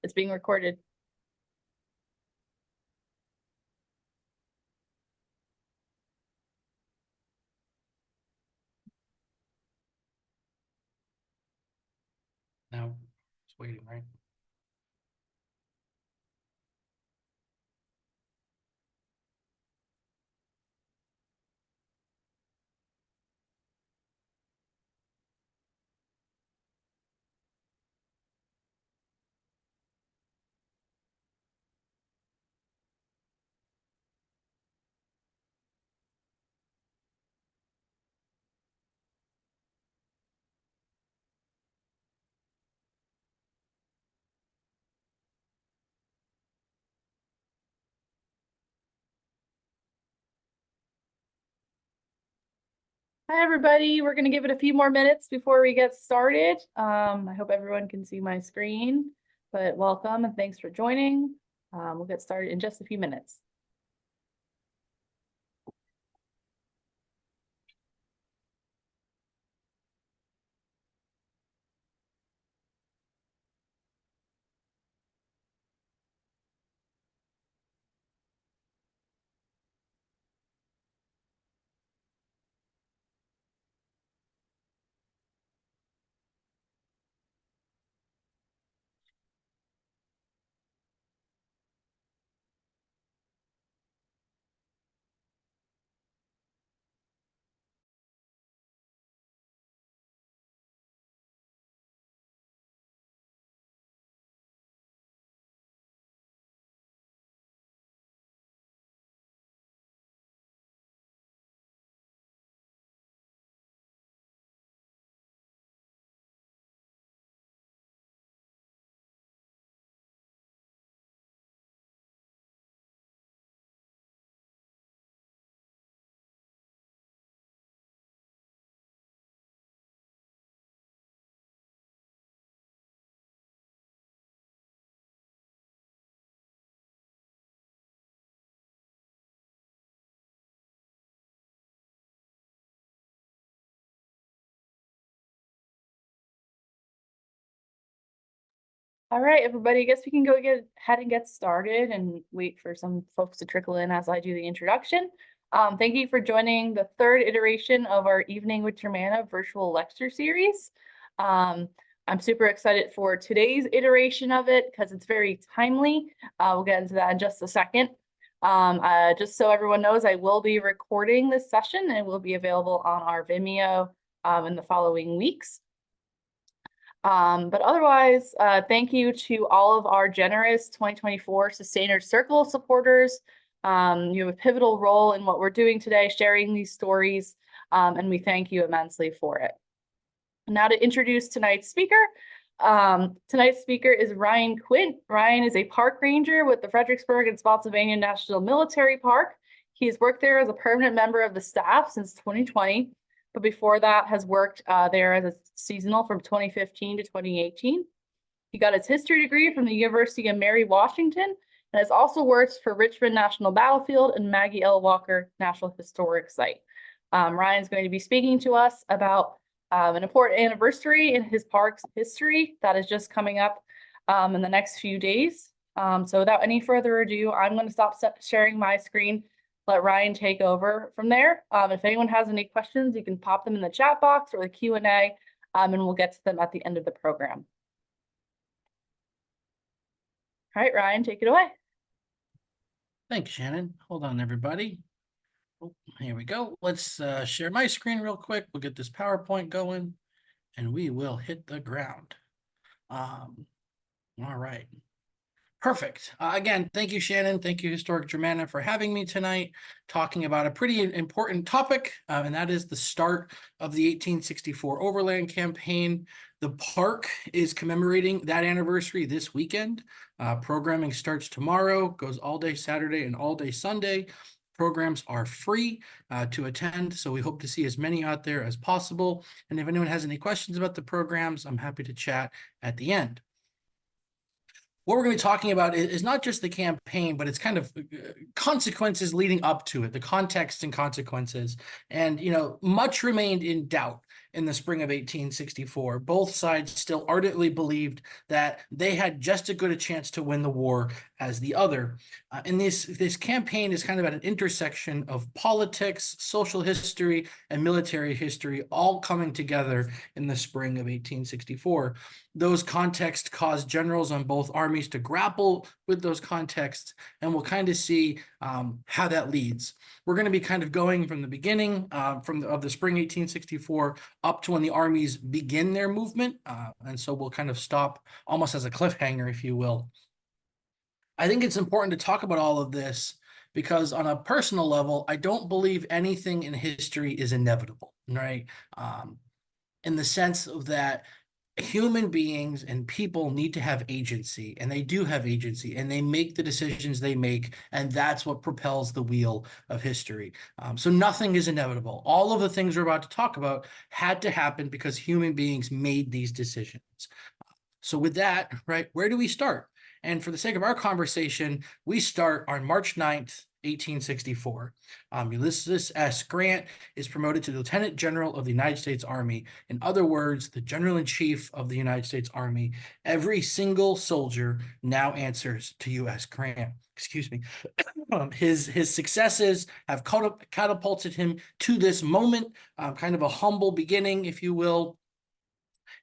It's being recorded. Now, it's waiting, right? Hi, everybody. We're going to give it a few more minutes before we get started. I hope everyone can see my screen, but welcome and thanks for joining. We'll get started in just a few minutes. All right, everybody, I guess we can go ahead and get started and wait for some folks to trickle in as I do the introduction. Thank you for joining the third iteration of our Evening with Germanna Virtual Lecture Series. I'm super excited for today's iteration of it because it's very timely. We'll get into that in just a second. Just so everyone knows, I will be recording this session and it will be available on our Vimeo in the following weeks. But otherwise, thank you to all of our generous 2024 Sustainer Circle supporters. You have a pivotal role in what we're doing today, sharing these stories, and we thank you immensely for it. Now to introduce tonight's speaker. Tonight's speaker is Ryan Quint. Ryan is a park ranger with the Fredericksburg and Spotsylvania National Military Park. He has worked there as a permanent member of the staff since 2020. But before that has worked there as a seasonal from 2015 to 2018. He got his history degree from the University of Mary Washington and has also worked for Richmond National Battlefield and Maggie L. Walker National Historic Site. Ryan's going to be speaking to us about an important anniversary in his park's history that is just coming up in the next few days. So without any further ado, I'm going to stop sharing my screen. Let Ryan take over from there. If anyone has any questions, you can pop them in the chat box or the Q&A, and we'll get to them at the end of the program. All right, Ryan, take it away. Thanks, Shannon. Hold on, everybody. Oh, here we go. Let's share my screen real quick. We'll get this PowerPoint going, and we will hit the ground. All right. Perfect. Again, thank you, Shannon. Thank you, Historic Germanna, for having me tonight, talking about a pretty important topic, and that is the start of the 1864 Overland Campaign. The park is commemorating that anniversary this weekend. Programming starts tomorrow, goes all day Saturday and all day Sunday. Programs are free to attend, so we hope to see as many out there as possible. And if anyone has any questions about the programs, I'm happy to chat at the end. What we're going to be talking about is not just the campaign, but it's kind of consequences leading up to it, the context and consequences. And, much remained in doubt. in the spring of 1864. Both sides still ardently believed that they had just as good a chance to win the war as the other. And this campaign is kind of at an intersection of politics, social history, and military history all coming together in the spring of 1864. Those contexts caused generals on both armies to grapple with those contexts, and we'll kind of see how that leads. We're going to be kind of going from the beginning of the spring 1864 up to when the armies begin their movement. And so we'll kind of stop almost as a cliffhanger, if you will. I think it's important to talk about all of this because on a personal level, I don't believe anything in history is inevitable, right? In the sense of that human beings and people need to have agency, and they do have agency, and they make the decisions they make, and that's what propels the wheel of history. So nothing is inevitable. All of the things we're about to talk about had to happen because human beings made these decisions. So with that, right, where do we start? And for the sake of our conversation, we start on March 9th, 1864. Ulysses S. Grant is promoted to Lieutenant General of the United States Army. In other words, the General-in-Chief of the United States Army. Every single soldier now answers to U.S. Grant. Excuse me. His successes have catapulted him to this moment, kind of a humble beginning, if you will,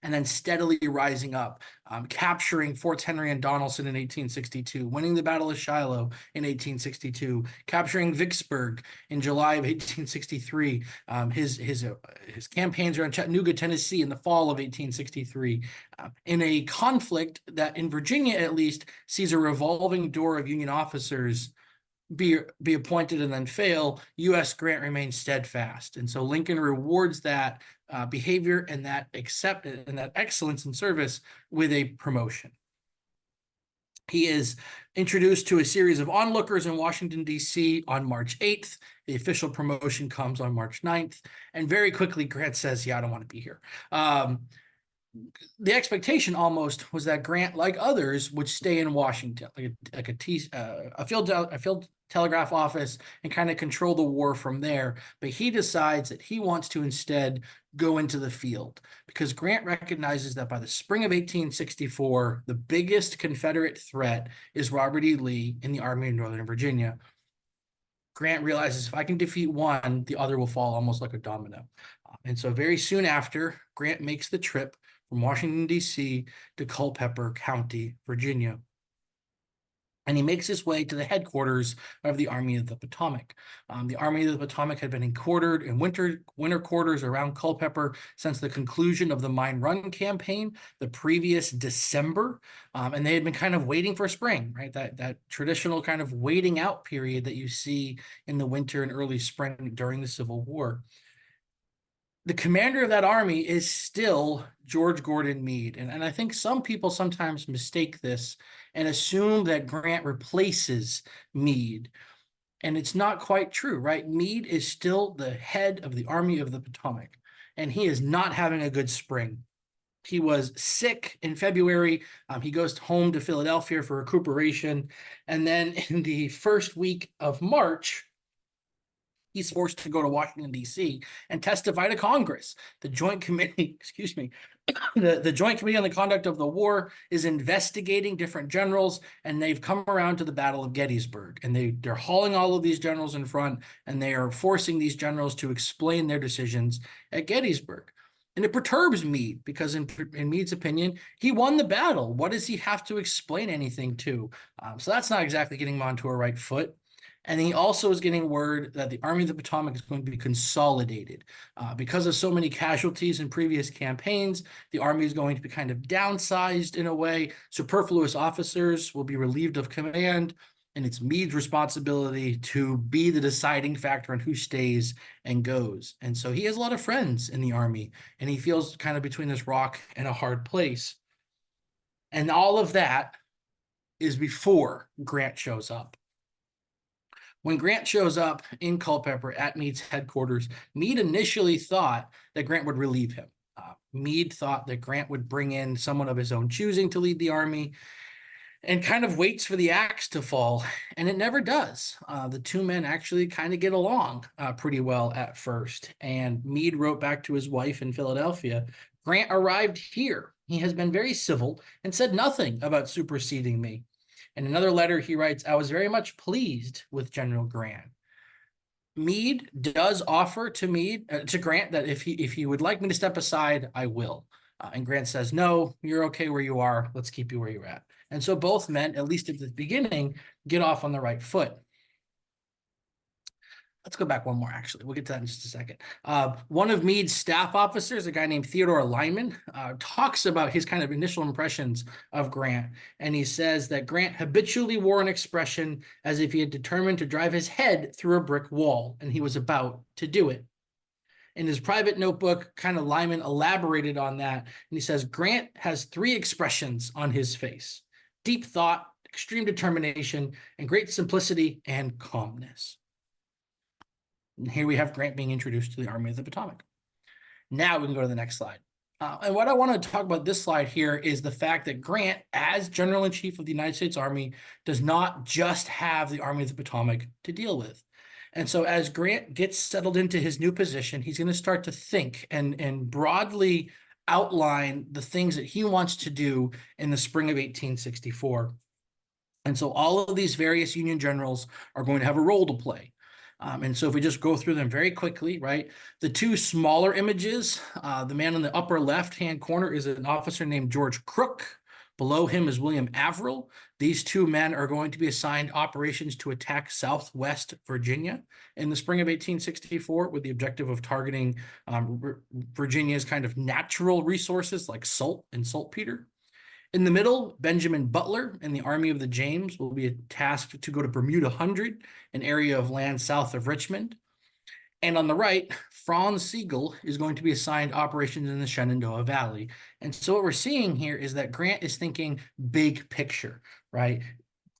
and then steadily rising up, capturing Forts Henry and Donelson in 1862, winning the Battle of Shiloh in 1862, capturing Vicksburg in July of 1863, his campaigns around Chattanooga, Tennessee in the fall of 1863, in a conflict that in Virginia at least sees a revolving door of Union officers be appointed and then fail. U.S. Grant remains steadfast. And so Lincoln rewards that behavior and that excellence in service with a promotion. He is introduced to a series of onlookers in Washington, D.C. on March 8th. The official promotion comes on March 9th. And very quickly, Grant says, yeah, I don't want to be here. The expectation almost was that Grant, like others, would stay in Washington, like a field telegraph office, and kind of control the war from there. But he decides that he wants to instead go into the field because Grant recognizes that by the spring of 1864, the biggest Confederate threat is Robert E. Lee in the Army of Northern Virginia. Grant realizes if I can defeat one, the other will fall almost like a domino. And so very soon after, Grant makes the trip from Washington, D.C. to Culpeper County, Virginia. And he makes his way to the headquarters of the Army of the Potomac. The Army of the Potomac had been quartered in winter quarters around Culpeper since the conclusion of the Mine Run campaign the previous December. And they had been kind of waiting for spring, right? That traditional kind of waiting out period that you see in the winter and early spring during the Civil War. The commander of that army is still George Gordon Meade. And I think some people sometimes mistake this and assume that Grant replaces Meade. And it's not quite true, right? Meade is still the head of the Army of the Potomac, and he is not having a good spring. He was sick in February. He goes home to Philadelphia for recuperation. And then in the first week of March, he's forced to go to Washington, D.C. and testify to Congress. The Joint Committee, excuse me, the Joint Committee on the Conduct of the War is investigating different generals, and they've come around to the Battle of Gettysburg. And they're hauling all of these generals in front, and they are forcing these generals to explain their decisions at Gettysburg. And it perturbs Meade because in Meade's opinion, he won the battle. What does he have to explain anything to? So that's not exactly getting him onto a right foot. And he also is getting word that the Army of the Potomac is going to be consolidated. Because of so many casualties in previous campaigns, the Army is going to be kind of downsized in a way. Superfluous officers will be relieved of command, and it's Meade's responsibility to be the deciding factor on who stays and goes. And so he has a lot of friends in the Army, and he feels kind of between this rock and a hard place. And all of that is before Grant shows up. When Grant shows up in Culpeper at Meade's headquarters, Meade initially thought that Grant would relieve him. Meade thought that Grant would bring in someone of his own choosing to lead the army. and kind of waits for the axe to fall, and it never does. The two men actually kind of get along pretty well at first, and Meade wrote back to his wife in Philadelphia, "Grant arrived here. He has been very civil and said nothing about superseding me." In another letter, he writes, "I was very much pleased with General Grant." Meade does offer to Grant that if he would like me to step aside, I will. And Grant says, "No, you're okay where you are. Let's keep you where you're at." And so both men, at least at the beginning, get off on the right foot. Let's go back one more, actually. We'll get to that in just a second. One of Meade's staff officers, a guy named Theodore Lyman, talks about his kind of initial impressions of Grant. And he says that Grant habitually wore an expression as if he had determined to drive his head through a brick wall, and he was about to do it. In his private notebook, kind of Lyman elaborated on that. And he says, Grant has three expressions on his face: deep thought, extreme determination, and great simplicity and calmness. And here we have Grant being introduced to the Army of the Potomac. Now we can go to the next slide. And what I want to talk about this slide here is the fact that Grant, as General-in-Chief of the United States Army, does not just have the Army of the Potomac to deal with. And so as Grant gets settled into his new position, he's going to start to think and broadly outline the things that he wants to do in the spring of 1864. And so all of these various Union generals are going to have a role to play. And so if we just go through them very quickly, right? The two smaller images, the man in the upper left-hand corner is an officer named George Crook. Below him is William Averill. These two men are going to be assigned operations to attack Southwest Virginia in the spring of 1864 with the objective of targeting Virginia's kind of natural resources like salt and saltpeter. In the middle, Benjamin Butler and the Army of the James will be tasked to go to Bermuda Hundred, an area of land south of Richmond. And on the right, Franz Sigel is going to be assigned operations in the Shenandoah Valley. And so what we're seeing here is that Grant is thinking big picture, right?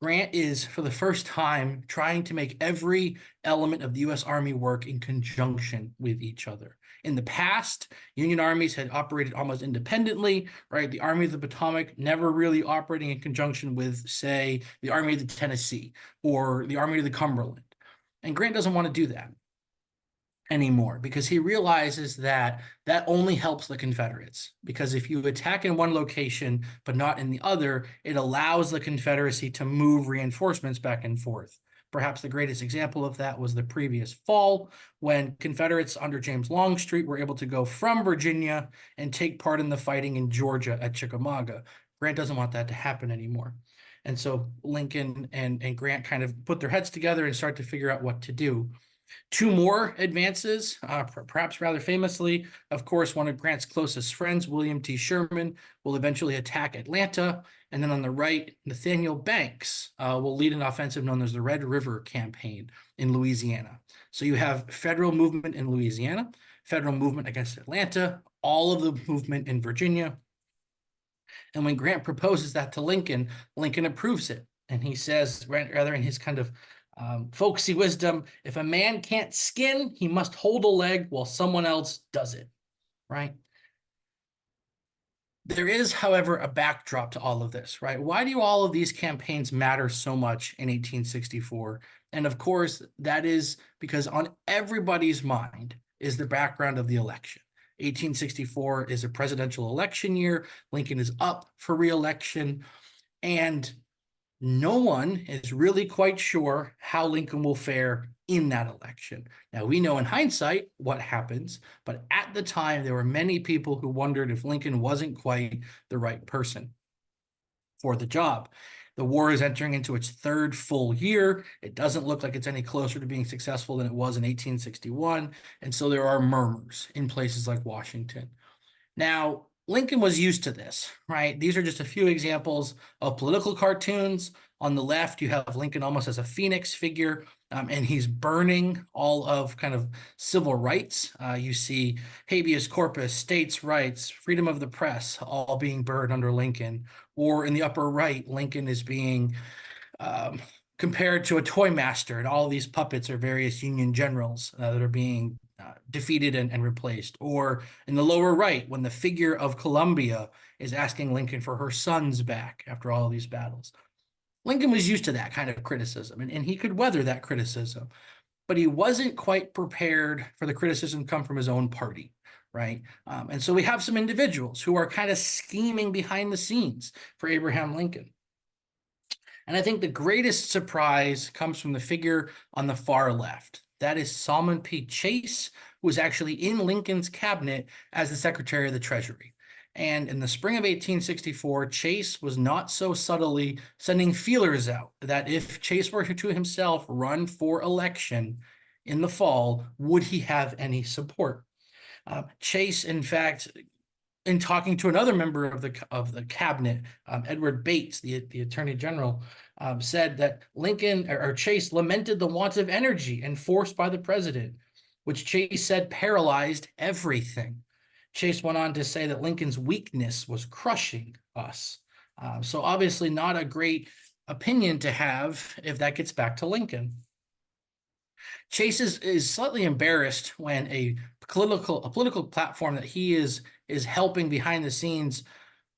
Grant is, for the first time, trying to make every element of the U.S. Army work in conjunction with each other. In the past, Union armies had operated almost independently, right? The Army of the Potomac never really operating in conjunction with, say, the Army of the Tennessee or the Army of the Cumberland. And Grant doesn't want to do that anymore because he realizes that that only helps the Confederates, because if you attack in one location but not in the other, it allows the Confederacy to move reinforcements back and forth. Perhaps the greatest example of that was the previous fall when Confederates under James Longstreet were able to go from Virginia and take part in the fighting in Georgia at Chickamauga. Grant doesn't want that to happen anymore. And so Lincoln and Grant kind of put their heads together and start to figure out what to do. Two more advances, perhaps rather famously, of course, one of Grant's closest friends, William T. Sherman, will eventually attack Atlanta. And then on the right, Nathaniel Banks will lead an offensive known as the Red River Campaign in Louisiana. So you have federal movement in Louisiana, federal movement against Atlanta, all of the movement in Virginia. And when Grant proposes that to Lincoln, Lincoln approves it. And he says, rather in his kind of folksy wisdom, if a man can't skin, he must hold a leg while someone else does it, right? There is, however, a backdrop to all of this, right? Why do all of these campaigns matter so much in 1864? And of course, that is because on everybody's mind is the background of the election. 1864 is a presidential election year. Lincoln is up for re-election, and no one is really quite sure how Lincoln will fare in that election. Now, we know in hindsight what happens, but at the time, there were many people who wondered if Lincoln wasn't quite the right person for the job. The war is entering into its third full year. It doesn't look like it's any closer to being successful than it was in 1861. And so there are murmurs in places like Washington. Now, Lincoln was used to this, right? These are just a few examples of political cartoons. On the left, you have Lincoln almost as a phoenix figure, and he's burning all of kind of civil rights. You see habeas corpus, states' rights, freedom of the press, all being burned under Lincoln. Or in the upper right, Lincoln is being compared to a toy master, and all of these puppets are various Union generals that are being defeated and replaced. Or in the lower right, when the figure of Columbia is asking Lincoln for her sons back after all of these battles. Lincoln was used to that kind of criticism, and he could weather that criticism, but he wasn't quite prepared for the criticism to come from his own party, right? And so we have some individuals who are kind of scheming behind the scenes for Abraham Lincoln. And I think the greatest surprise comes from the figure on the far left. That is Salmon P. Chase, who was actually in Lincoln's cabinet as the Secretary of the Treasury. And in the spring of 1864, Chase was not so subtly sending feelers out that if Chase were to himself run for election in the fall, would he have any support? Chase, in fact, in talking to another member of the cabinet, Edward Bates, the Attorney General, said that Lincoln or Chase lamented the want of energy enforced by the president, which Chase said paralyzed everything. Chase went on to say that Lincoln's weakness was crushing us. So obviously not a great opinion to have if that gets back to Lincoln. Chase is slightly embarrassed when a political platform that he is helping behind the scenes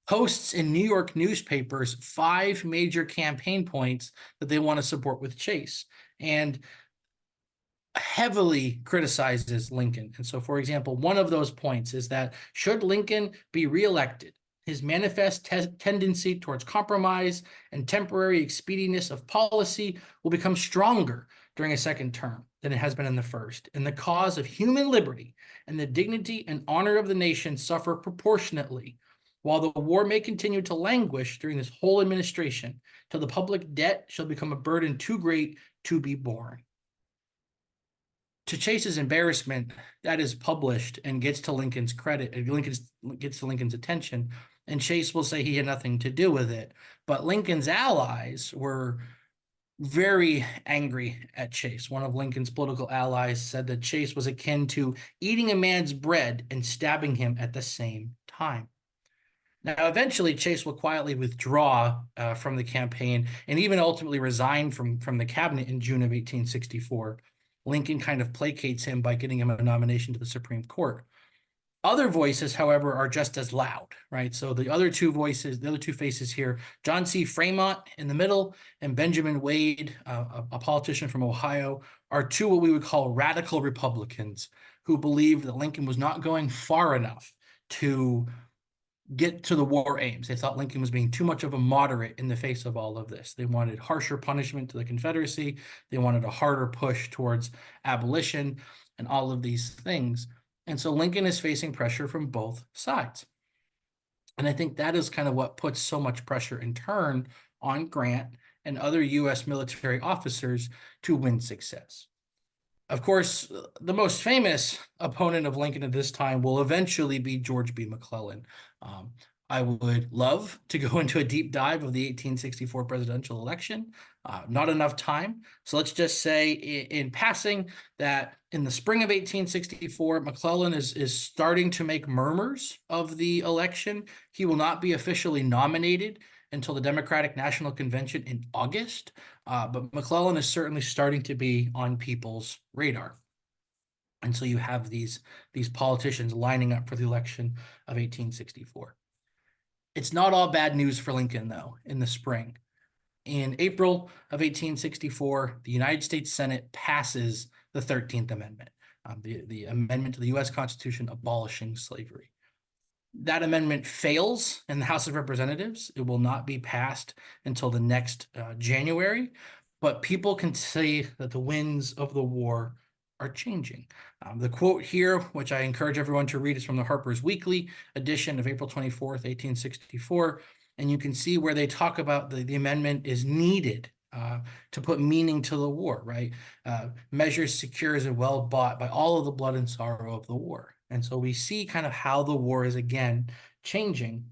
posts in New York newspapers 5 major campaign points that they want to support with Chase, and heavily criticizes Lincoln. And so, for example, one of those points is that should Lincoln be reelected, his manifest tendency towards compromise and temporary expedieness of policy will become stronger during a second term than it has been in the first, and the cause of human liberty and the dignity and honor of the nation suffer proportionately, while the war may continue to languish during this whole administration, till the public debt shall become a burden too great to be borne. To Chase's embarrassment, that is published and gets to Lincoln's credit, gets to Lincoln's attention, and Chase will say he had nothing to do with it. But Lincoln's allies were very angry at Chase. One of Lincoln's political allies said that Chase was akin to eating a man's bread and stabbing him at the same time. Now, eventually, Chase will quietly withdraw from the campaign and even ultimately resign from the cabinet in June of 1864. Lincoln kind of placates him by getting him a nomination to the Supreme Court. Other voices, however, are just as loud, right? So the other two faces here, John C. Fremont in the middle and Benjamin Wade, a politician from Ohio, are two what we would call radical Republicans who believed that Lincoln was not going far enough to get to the war aims. They thought Lincoln was being too much of a moderate in the face of all of this. They wanted harsher punishment to the Confederacy. They wanted a harder push towards abolition and all of these things. And so Lincoln is facing pressure from both sides. And I think that is kind of what puts so much pressure in turn on Grant and other U.S. military officers to win success. Of course, the most famous opponent of Lincoln at this time will eventually be George B. McClellan. I would love to go into a deep dive of the 1864 presidential election. Not enough time. So let's just say in passing that in the spring of 1864, McClellan is starting to make murmurs of the election. He will not be officially nominated until the Democratic National Convention in August, but McClellan is certainly starting to be on people's radar. And so you have these politicians lining up for the election of 1864. It's not all bad news for Lincoln, though, in the spring. In April of 1864, the United States Senate passes the 13th Amendment, the amendment to the U.S. Constitution abolishing slavery. That amendment fails in the House of Representatives. It will not be passed until the next January, but people can see that the winds of the war are changing. The quote here, which I encourage everyone to read, is from the Harper's Weekly edition of April 24th, 1864. And you can see where they talk about the amendment is needed to put meaning to the war, right? Measures secures and well bought by all of the blood and sorrow of the war. And so we see kind of how the war is again changing.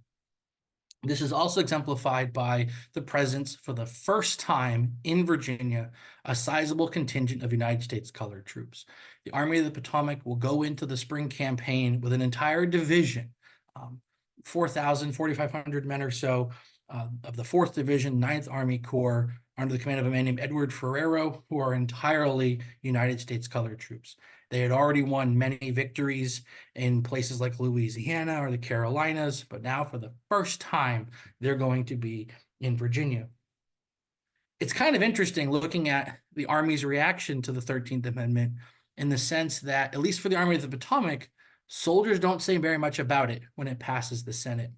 This is also exemplified by the presence for the first time in Virginia, a sizable contingent of United States colored troops. The Army of the Potomac will go into the spring campaign with an entire division, 4,500 men or so of the 4th Division, 9th Army Corps, under the command of a man named Edward Ferrero, who are entirely United States colored troops. They had already won many victories in places like Louisiana or the Carolinas, but now for the first time, they're going to be in Virginia. it's kind of interesting looking at the Army's reaction to the 13th Amendment in the sense that, at least for the Army of the Potomac, soldiers don't say very much about it when it passes the Senate.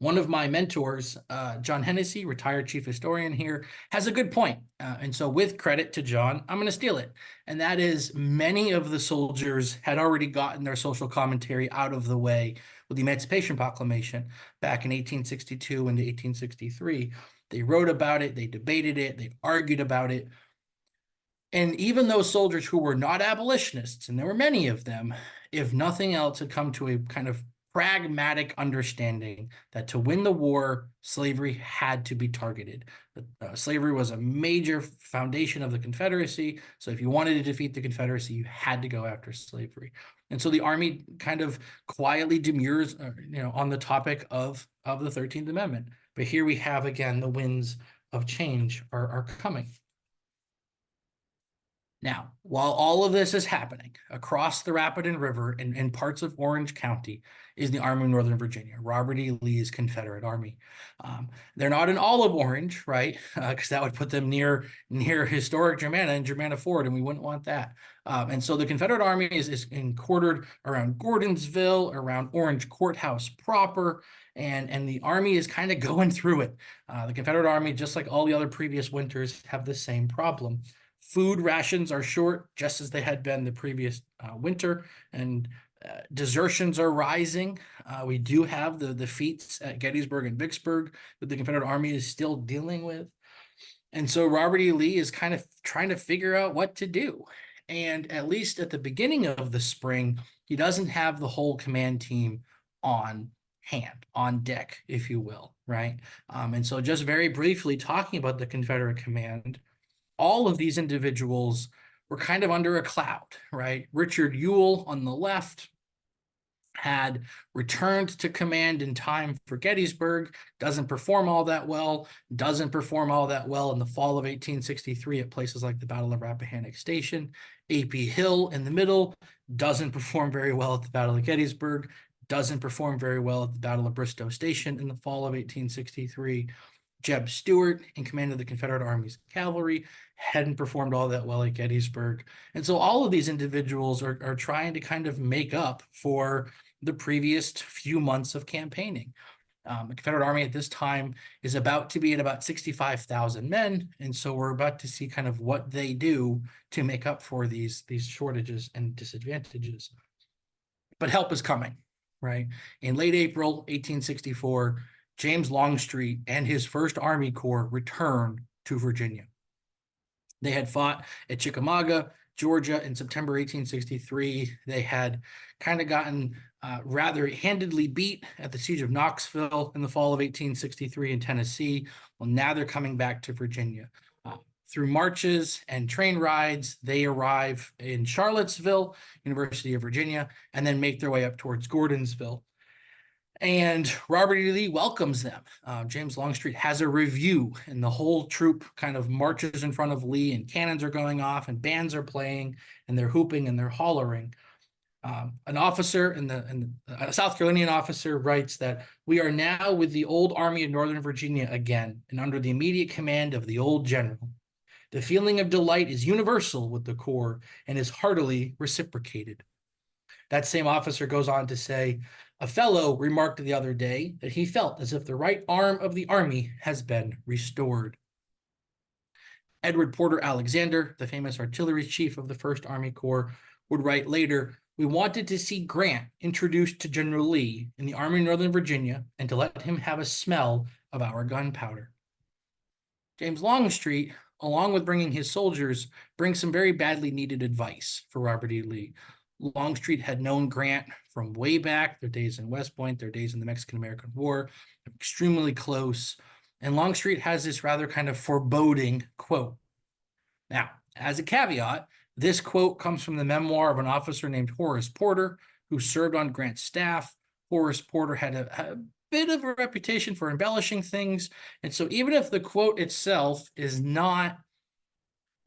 One of my mentors, John Hennessy, retired chief historian here, has a good point. And so with credit to John, I'm going to steal it. And that is, many of the soldiers had already gotten their social commentary out of the way with the Emancipation Proclamation back in 1862 into 1863. They wrote about it, they debated it, they argued about it. And even those soldiers who were not abolitionists, and there were many of them, if nothing else, had come to a kind of pragmatic understanding that to win the war, slavery had to be targeted. Slavery was a major foundation of the Confederacy. So if you wanted to defeat the Confederacy, you had to go after slavery. And so the Army kind of quietly demurs, on the topic of the 13th Amendment. But here we have, again, the winds of change are coming. Now, while all of this is happening, across the Rapidan River and parts of Orange County is the Army of Northern Virginia, Robert E. Lee's Confederate Army. They're not in olive orange, right? Because that would put them near historic Germanna and Germanna Ford, and we wouldn't want that. And so the Confederate Army is quartered around Gordonsville, around Orange Courthouse proper, and the Army is kind of going through it. The Confederate Army, just like all the other previous winters, have the same problem. Food rations are short, just as they had been the previous winter, and desertions are rising. We do have the defeats at Gettysburg and Vicksburg that the Confederate Army is still dealing with. And so Robert E. Lee is kind of trying to figure out what to do. And at least at the beginning of the spring, he doesn't have the whole command team on hand, on deck, if you will, right? And so just very briefly talking about the Confederate command, all of these individuals were kind of under a cloud, right? Richard Ewell on the left had returned to command in time for Gettysburg, doesn't perform all that well in the fall of 1863 at places like the Battle of Rappahannock Station. A.P. Hill in the middle doesn't perform very well at the Battle of Gettysburg, doesn't perform very well at the Battle of Bristoe Station in the fall of 1863. Jeb Stuart, in command of the Confederate Army's cavalry, hadn't performed all that well at Gettysburg. And so all of these individuals are trying to kind of make up for the previous few months of campaigning. The Confederate Army at this time is about to be at about 65,000 men. And so we're about to see kind of what they do to make up for these shortages and disadvantages. But help is coming, right? In late April 1864, James Longstreet and his First Army Corps returned to Virginia. They had fought at Chickamauga, Georgia in September 1863. They had kind of gotten rather handedly beat at the Siege of Knoxville in the fall of 1863 in Tennessee. Well, now they're coming back to Virginia. Through marches and train rides, they arrive in Charlottesville, University of Virginia, and then make their way up towards Gordonsville. And Robert E. Lee welcomes them. James Longstreet has a review, and the whole troop kind of marches in front of Lee, and cannons are going off, and bands are playing, and they're hooping and they're hollering. An officer, a South Carolinian officer, writes that we are now with the old Army of Northern Virginia again, and under the immediate command of the old general. The feeling of delight is universal with the Corps and is heartily reciprocated. That same officer goes on to say, a fellow remarked the other day that he felt as if the right arm of the Army has been restored. Edward Porter Alexander, the famous artillery chief of the First Army Corps, would write later, we wanted to see Grant introduced to General Lee in the Army of Northern Virginia and to let him have a smell of our gunpowder. James Longstreet, along with bringing his soldiers, brings some very badly needed advice for Robert E. Lee. Longstreet had known Grant from way back, their days in West Point, their days in the Mexican-American War, extremely close. And Longstreet has this rather kind of foreboding quote. Now, as a caveat, this quote comes from the memoir of an officer named Horace Porter, who served on Grant's staff. Horace Porter had a bit of a reputation for embellishing things. And so even if the quote itself is not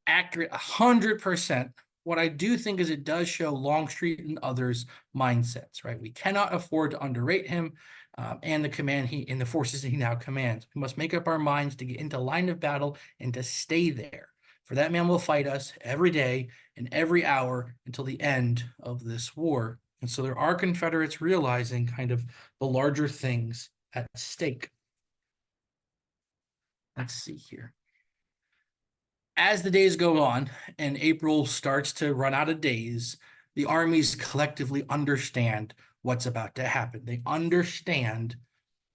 accurate 100%, what I do think is it does show Longstreet and others' mindsets, right? We cannot afford to underrate him. and the command in the forces he now commands. We must make up our minds to get into line of battle and to stay there. For that man will fight us every day and every hour until the end of this war. And so there are Confederates realizing kind of the larger things at stake. Let's see here. As the days go on and April starts to run out of days, the armies collectively understand what's about to happen. They understand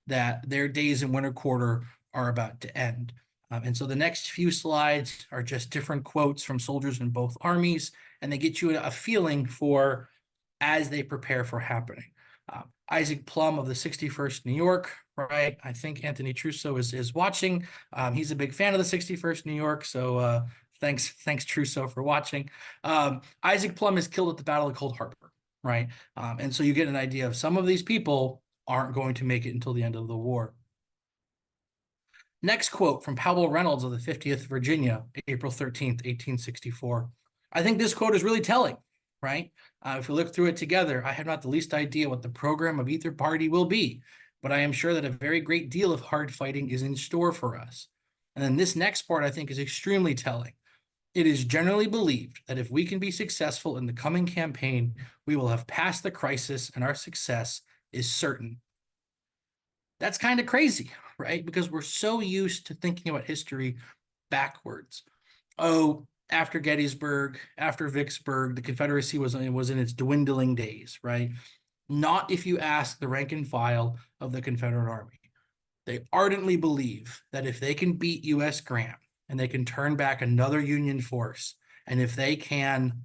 that their days in winter quarter are about to end. And so the next few slides are just different quotes from soldiers in both armies, and they get you a feeling for as they prepare for happening. Isaac Plum of the 61st New York, right? I think Anthony Trusso is watching. He's a big fan of the 61st New York, so thanks Trusso for watching. Isaac Plum is killed at the Battle of Cold Harbor, right? And so you get an idea of some of these people aren't going to make it until the end of the war. Next quote from Powell Reynolds of the 50th Virginia, April 13th, 1864. I think this quote is really telling, right? If we look through it together, I have not the least idea what the program of either party will be, but I am sure that a very great deal of hard fighting is in store for us. And then this next part I think is extremely telling. It is generally believed that if we can be successful in the coming campaign, we will have passed the crisis and our success is certain. That's kind of crazy, right? Because we're so used to thinking about history backwards. Oh, after Gettysburg, after Vicksburg, the Confederacy was in its dwindling days, right? Not if you ask the rank and file of the Confederate Army. They ardently believe that if they can beat U.S. Grant and they can turn back another Union force, and if they can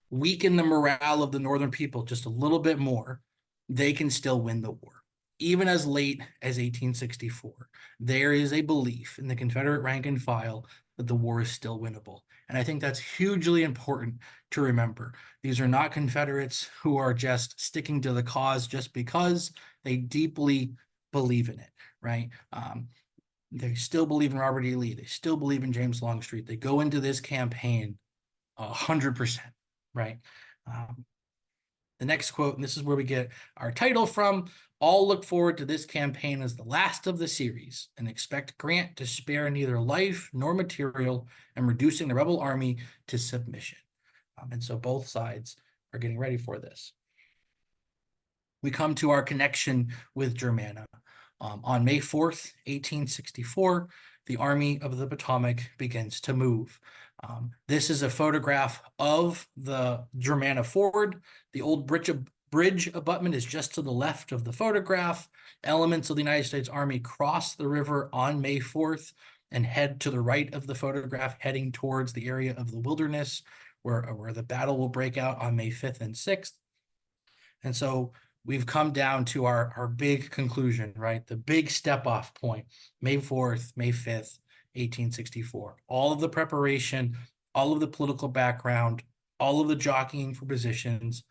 weaken the morale of the Northern people just a little bit more, they can still win the war. Even as late as 1864, there is a belief in the Confederate rank and file that the war is still winnable. And I think that's hugely important to remember. These are not Confederates who are just sticking to the cause just because. They deeply believe in it, right? They still believe in Robert E. Lee. They still believe in James Longstreet. They go into this campaign 100%, right? The next quote, and this is where we get our title from, all look forward to this campaign as the last of the series and expect Grant to spare neither life nor material and reducing the rebel army to submission. And so both sides are getting ready for this. We come to our connection with Germanna. On May 4th, 1864, the Army of the Potomac begins to move. This is a photograph of the Germanna Ford. The old bridge abutment is just to the left of the photograph. Elements of the United States Army cross the river on May 4th and head to the right of the photograph, heading towards the area of the Wilderness, where the battle will break out on May 5th and 6th. And so we've come down to our big conclusion, right? The big step-off point, May 4th, May 5th, 1864. All of the preparation, all of the political background, all of the jockeying for positions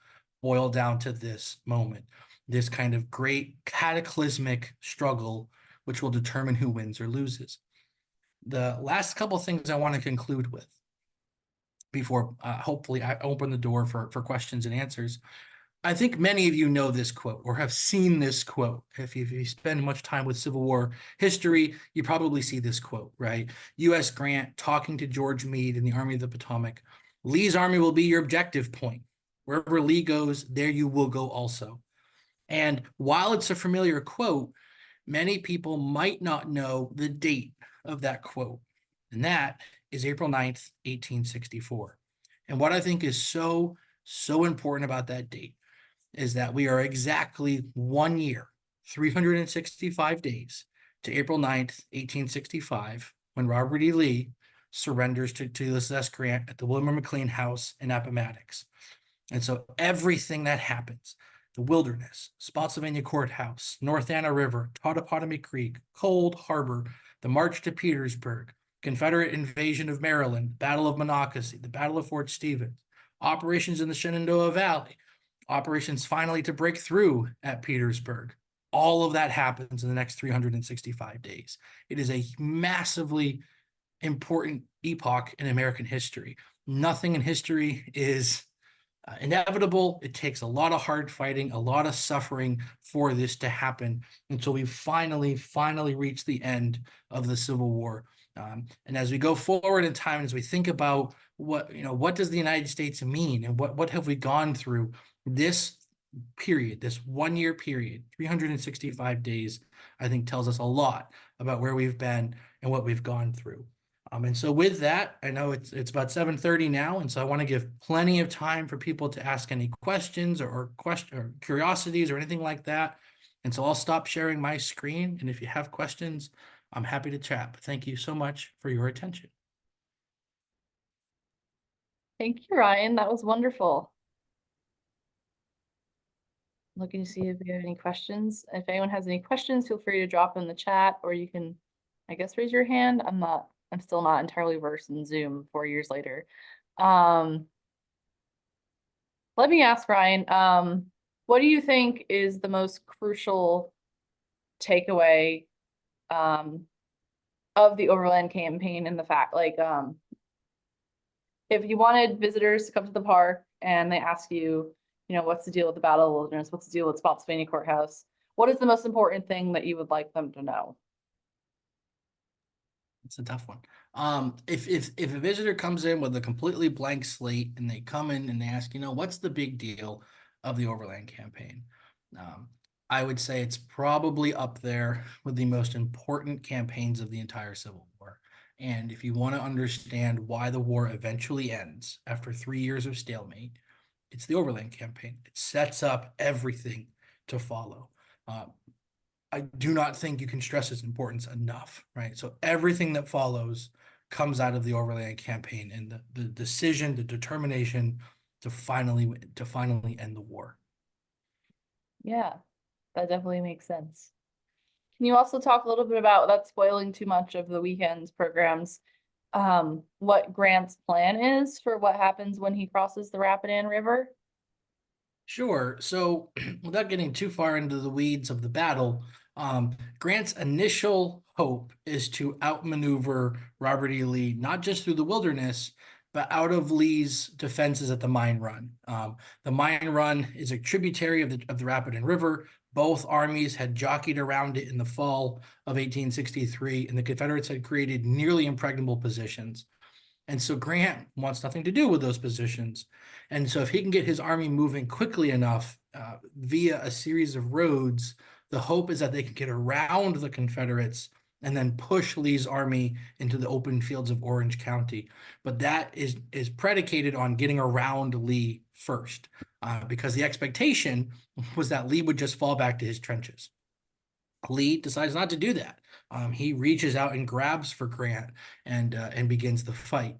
boil down to this moment, this kind of great cataclysmic struggle, which will determine who wins or loses. The last couple of things I want to conclude with before hopefully I open the door for questions and answers. I think many of you know this quote or have seen this quote. If you spend much time with Civil War history, you probably see this quote, right? U.S. Grant talking to George Meade in the Army of the Potomac. Lee's army will be your objective point. Wherever Lee goes, there you will go also. And while it's a familiar quote, many people might not know the date of that quote. And that is April 9th, 1864. And what I think is so important about that date is that we are exactly 1 year, 365 days to April 9th, 1865, when Robert E. Lee surrenders to Ulysses S. Grant at the William McLean House in Appomattox. And so everything that happens, the Wilderness, Spotsylvania Courthouse, North Anna River, Totopotomoy Creek, Cold Harbor, the March to Petersburg, Confederate invasion of Maryland, Battle of Monocacy, the Battle of Fort Stevens, operations in the Shenandoah Valley, operations finally to break through at Petersburg. All of that happens in the next 365 days. It is a massively important epoch in American history. Nothing in history is inevitable. It takes a lot of hard fighting, a lot of suffering for this to happen until we finally reach the end of the Civil War. And as we go forward in time, as we think about what does the United States mean, and what have we gone through, this period, this 1 year period, 365 days, I think tells us a lot about where we've been and what we've gone through. And so with that, I know it's about 7:30 now, and so I want to give plenty of time for people to ask any questions or curiosities or anything like that. And so I'll stop sharing my screen, and if you have questions, I'm happy to chat. But thank you so much for your attention. Thank you, Ryan. That was wonderful. Looking to see if we have any questions. If anyone has any questions, feel free to drop them in the chat, or you can, I guess, raise your hand. I'm still not entirely versed in Zoom 4 years later. Let me ask Ryan, what do you think is the most crucial takeaway of the Overland Campaign, and the fact, like, if you wanted visitors to come to the park and they ask you, what's the deal with the Battle of the Wilderness? What's the deal with Spotsylvania Courthouse? What is the most important thing that you would like them to know? It's a tough one. If a visitor comes in with a completely blank slate and they come in and they ask, what's the big deal of the Overland Campaign? I would say it's probably up there with the most important campaigns of the entire Civil War. And if you want to understand why the war eventually ends after 3 years of stalemate, it's the Overland Campaign. It sets up everything to follow. I do not think you can stress its importance enough, right? So everything that follows comes out of the Overland Campaign, and the decision, the determination to finally end the war. Yeah, that definitely makes sense. Can you also talk a little bit about, without spoiling too much of the weekend's programs, what Grant's plan is for what happens when he crosses the Rapidan River? Sure. So without getting too far into the weeds of the battle, Grant's initial hope is to outmaneuver Robert E. Lee, not just through the wilderness, but out of Lee's defenses at the Mine Run. The Mine Run is a tributary of the Rapidan River. Both armies had jockeyed around it in the fall of 1863, and the Confederates had created nearly impregnable positions. And so Grant wants nothing to do with those positions. And so if he can get his army moving quickly enough via a series of roads, the hope is that they can get around the Confederates and then push Lee's army into the open fields of Orange County. But that is predicated on getting around Lee first, because the expectation was that Lee would just fall back to his trenches. Lee decides not to do that. He reaches out and grabs for Grant and begins the fight.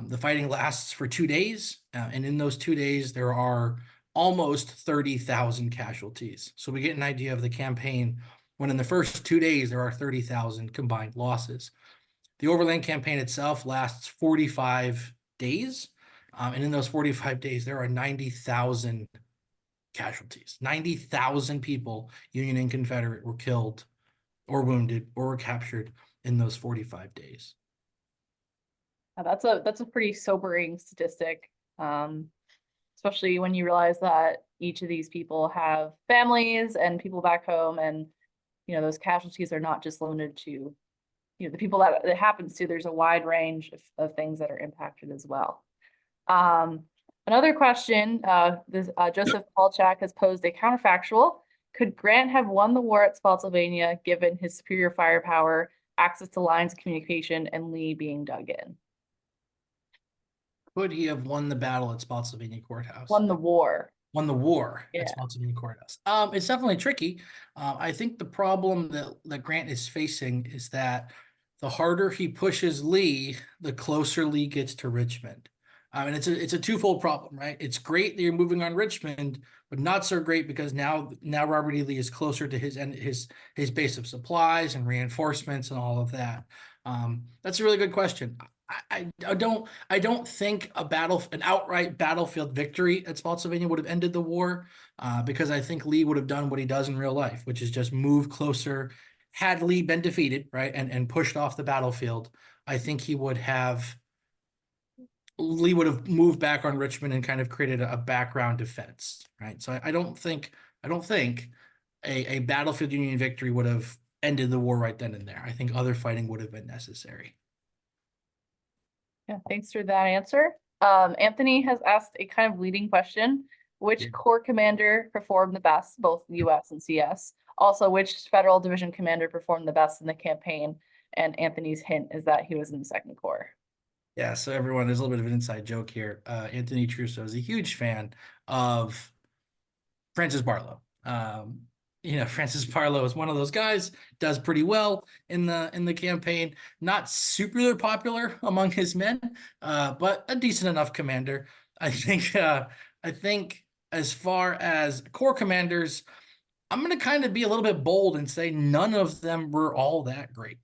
The fighting lasts for 2 days, and in those 2 days, there are almost 30,000 casualties. So we get an idea of the campaign when in the first 2 days, there are 30,000 combined losses. The Overland Campaign itself lasts 45 days, and in those 45 days, there are 90,000 casualties. 90,000 people, Union and Confederate, were killed or wounded or were captured in those 45 days. That's a pretty sobering statistic, especially when you realize that each of these people have families and people back home, and those casualties are not just limited to the people that it happens to. There's a wide range of things that are impacted as well. Another question, Joseph Polchak has posed a counterfactual. Could Grant have won the war at Spotsylvania given his superior firepower, access to lines of communication, and Lee being dug in? Could he have won the battle at Spotsylvania Courthouse? Won the war. Won the war Yeah. at Spotsylvania Courthouse. It's definitely tricky. I think the problem that Grant is facing is that the harder he pushes Lee, the closer Lee gets to Richmond. And it's a twofold problem, right? It's great that you're moving on Richmond, but not so great because now Robert E. Lee is closer to his base of supplies and reinforcements and all of that. That's a really good question. I don't think an outright battlefield victory at Spotsylvania would have ended the war, because I think Lee would have done what he does in real life, which is just move closer. Had Lee been defeated, right, and pushed off the battlefield, I think he would have Lee would have moved back on Richmond and kind of created a background defense, right? So I don't think a battlefield Union victory would have ended the war right then and there. I think other fighting would have been necessary. Yeah, thanks for that answer. Anthony has asked a kind of leading question. Which Yeah. Corps commander performed the best, both US and CS? Also, which Federal Division commander performed the best in the campaign? And Anthony's hint is that he was in the Second Corps. Yeah, so everyone, there's a little bit of an inside joke here. Anthony Trusso is a huge fan of Francis Barlow. Francis Barlow is one of those guys, does pretty well in the campaign. Not super popular among his men, but a decent enough commander. I think as far as corps commanders, I'm going to kind of be a little bit bold and say none of them were all that great.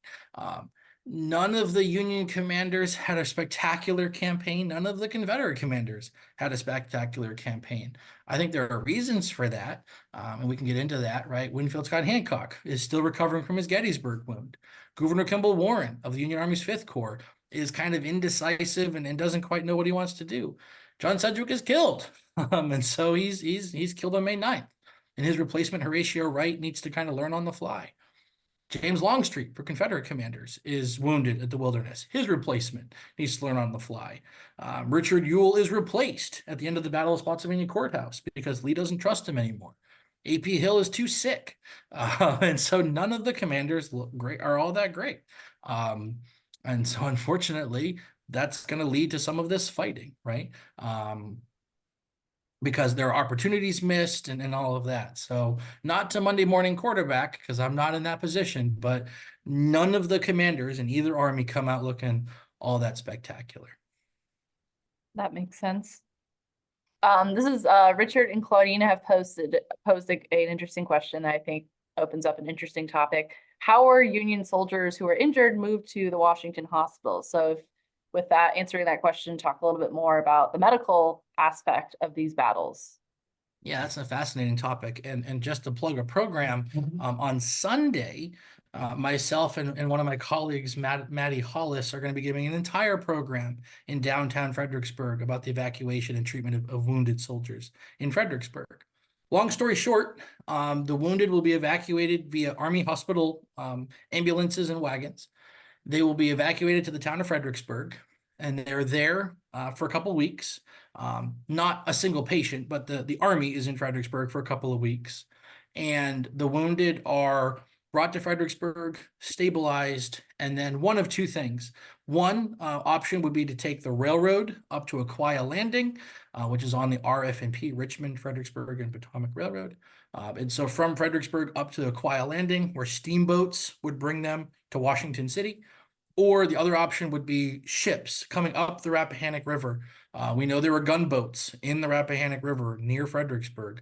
None of the Union commanders had a spectacular campaign. None of the Confederate commanders had a spectacular campaign. I think there are reasons for that, and we can get into that, right? Winfield Scott Hancock is still recovering from his Gettysburg wound. Governor Kimball Warren of the Union Army's Fifth Corps is kind of indecisive and doesn't quite know what he wants to do. John Sedgwick is killed, and so he's killed on May 9th. And his replacement, Horatio Wright, needs to kind of learn on the fly. James Longstreet for Confederate commanders is wounded at the Wilderness. His replacement needs to learn on the fly. Richard Ewell is replaced at the end of the Battle of Spotsylvania Courthouse because Lee doesn't trust him anymore. A.P. Hill is too sick. And so none of the commanders are all that great. And so unfortunately, that's going to lead to some of this fighting, right? Because there are opportunities missed and all of that. So not to Monday morning quarterback, because I'm not in that position, but none of the commanders in either army come out looking all that spectacular. That makes sense. This is Richard and Claudina have posed an interesting question that I think opens up an interesting topic. How are Union soldiers who are injured moved to the Washington hospital? So with that, answering that question, talk a little bit more about the medical aspect of these battles. Yeah, that's a fascinating topic. And just to plug a program, on Sunday, myself and one of my colleagues, Maddie Hollis, are going to be giving an entire program in downtown Fredericksburg about the evacuation and treatment of wounded soldiers in Fredericksburg. Long story short, the wounded will be evacuated via Army hospital ambulances and wagons. They will be evacuated to the town of Fredericksburg, and they're there for a couple of weeks. Not a single patient, but the Army is in Fredericksburg for a couple of weeks. And the wounded are brought to Fredericksburg, stabilized, and then one of two things. One option would be to take the railroad up to Aquia Landing, which is on the RF&P, Richmond, Fredericksburg, and Potomac Railroad. And so from Fredericksburg up to Aquia Landing, where steamboats would bring them to Washington City. Or the other option would be ships coming up the Rappahannock River. We know there were gunboats in the Rappahannock River near Fredericksburg.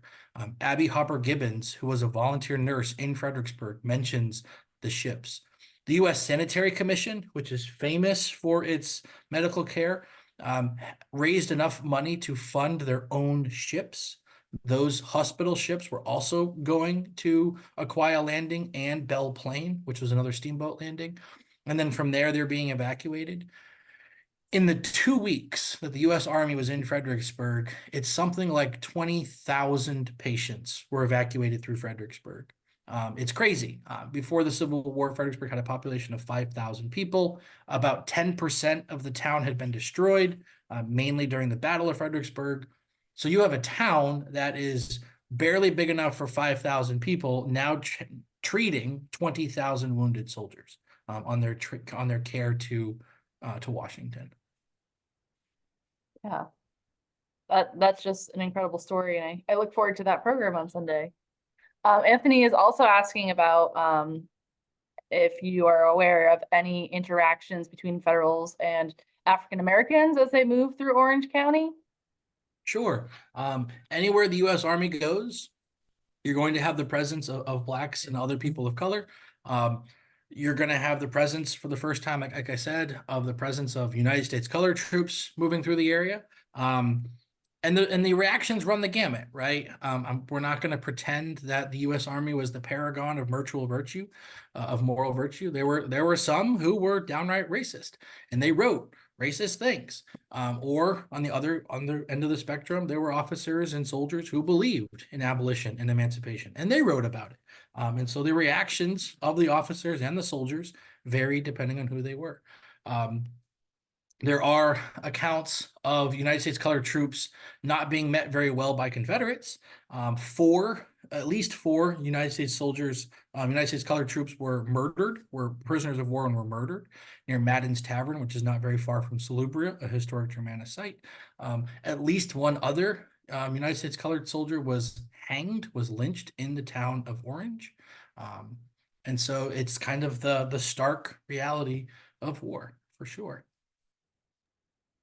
Abby Hopper Gibbons, who was a volunteer nurse in Fredericksburg, mentions the ships. The U.S. Sanitary Commission, which is famous for its medical care, raised enough money to fund their own ships. Those hospital ships were also going to Aquia Landing and Belle Plaine, which was another steamboat landing. And then from there, they're being evacuated. In the 2 weeks that the U.S. Army was in Fredericksburg, it's something like 20,000 patients were evacuated through Fredericksburg. It's crazy. Before the Civil War, Fredericksburg had a population of 5,000 people. About 10% of the town had been destroyed, mainly during the Battle of Fredericksburg. So you have a town that is barely big enough for 5,000 people now treating 20,000 wounded soldiers on their care to Washington. Yeah, that's just an incredible story, and I look forward to that program on Sunday. Anthony is also asking about if you are aware of any interactions between Federals and African Americans as they move through Orange County. Sure. Anywhere the U.S. Army goes, you're going to have the presence of Blacks and other people of color. You're going to have the presence for the first time, like I said, of the presence of United States colored troops moving through the area. And the reactions run the gamut, right? We're not going to pretend that the U.S. Army was the paragon of moral virtue. There were some who were downright racist, and they wrote racist things. Or on the other end of the spectrum, there were officers and soldiers who believed in abolition and emancipation, and they wrote about it. And so the reactions of the officers and the soldiers varied depending on who they were. There are accounts of United States colored troops not being met very well by Confederates. At least four United States soldiers, United States colored troops were murdered, were prisoners of war and were murdered near Madden's Tavern, which is not very far from Salubria, a historic Germanna site. At least one other United States colored soldier was hanged, was lynched in the town of Orange. And so it's kind of the stark reality of war, for sure.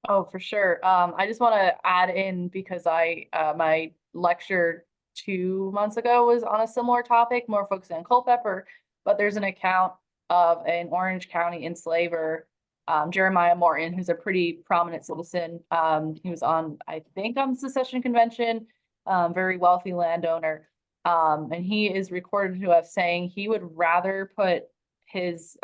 Oh, for sure. I just want to add in because my lecture 2 months ago was on a similar topic, more focused on Culpeper, but there's an account of an Orange County enslaver, Jeremiah Morton, who's a pretty prominent citizen. He was on, I think, on the Secession Convention, very wealthy landowner. And he is recorded to have saying he would rather put his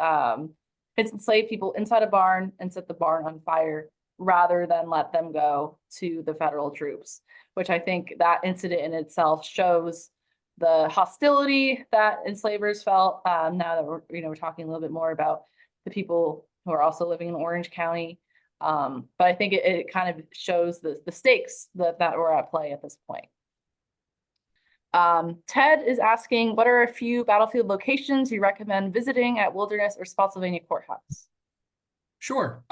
enslaved people inside a barn and set the barn on fire rather than let them go to the federal troops, which I think that incident in itself shows the hostility that enslavers felt. Now that we're talking a little bit more about the people who are also living in Orange County. But I think it kind of shows the stakes that were at play at this point. Ted is asking, what are a few battlefield locations you recommend visiting at Wilderness or Spotsylvania Courthouse? Sure.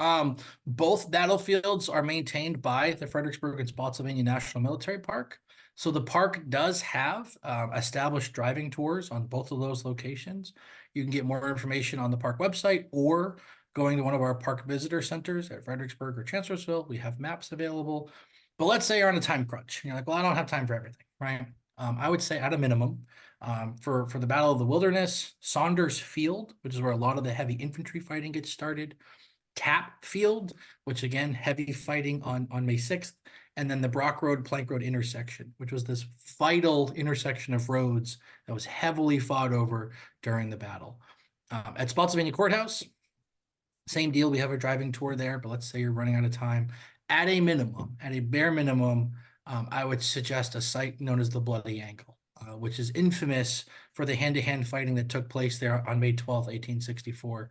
Both battlefields are maintained by the Fredericksburg and Spotsylvania National Military Park. So the park does have established driving tours on both of those locations. You can get more information on the park website or going to one of our park visitor centers at Fredericksburg or Chancellorsville. We have maps available. But let's say you're on a time crunch. You're like, well, I don't have time for everything, right? I would say at a minimum, for the Battle of the Wilderness, Saunders Field, which is where a lot of the heavy infantry fighting gets started, Tap Field, which again, heavy fighting on May 6th, and then the Brock Road, Plank Road intersection, which was this vital intersection of roads that was heavily fought over during the battle. At Spotsylvania Courthouse, same deal. We have a driving tour there, but let's say you're running out of time. At a minimum, at a bare minimum, I would suggest a site known as the Bloody Angle, which is infamous for the hand-to-hand fighting that took place there on May 12th, 1864.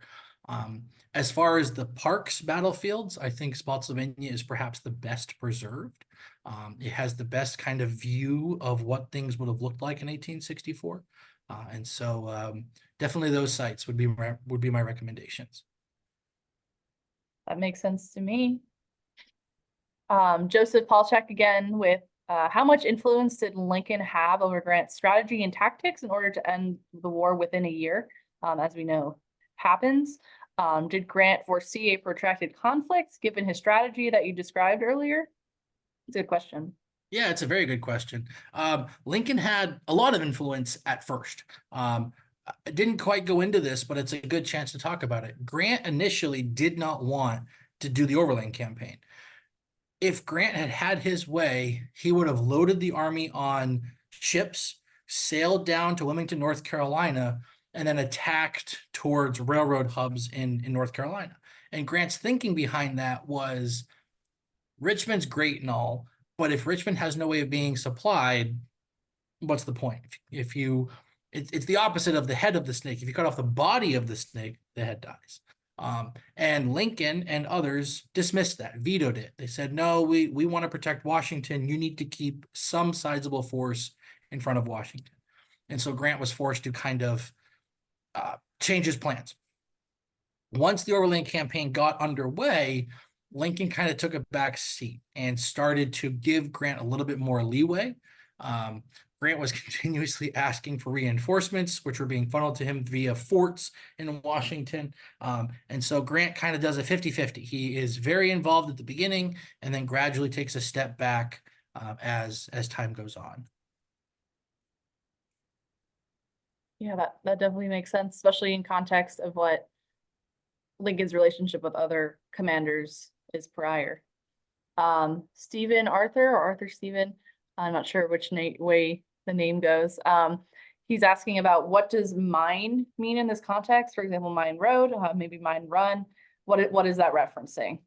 As far as the park's battlefields, I think Spotsylvania is perhaps the best preserved. It has the best kind of view of what things would have looked like in 1864. And so definitely those sites would be my recommendations. That makes sense to me. Joseph Palchak again with how much influence did Lincoln have over Grant's strategy and tactics in order to end the war within a year? As we know, happens. Did Grant foresee a protracted conflict given his strategy that you described earlier? It's a good question. Yeah, it's a very good question. Lincoln had a lot of influence at first. I didn't quite go into this, but it's a good chance to talk about it. Grant initially did not want to do the Overland Campaign. If Grant had had his way, he would have loaded the army on ships, sailed down to Wilmington, North Carolina, and then attacked towards railroad hubs in North Carolina. And Grant's thinking behind that was Richmond's great and all, but if Richmond has no way of being supplied, what's the point? It's the opposite of the head of the snake. If you cut off the body of the snake, the head dies. And Lincoln and others dismissed that, vetoed it. They said, no, we want to protect Washington. You need to keep some sizable force in front of Washington. And so Grant was forced to kind of change his plans. Once the Overland Campaign got underway, Lincoln kind of took a back seat and started to give Grant a little bit more leeway. Grant was continuously asking for reinforcements, which were being funneled to him via forts in Washington. And so Grant kind of does a 50-50. He is very involved at the beginning and then gradually takes a step back as time goes on. Yeah, that definitely makes sense, especially in context of what Lincoln's relationship with other commanders is prior. Stephen Arthur or Arthur Stephen, I'm not sure which way the name goes. He's asking about what does mine mean in this context? For example, mine road, maybe mine run. What is that referencing?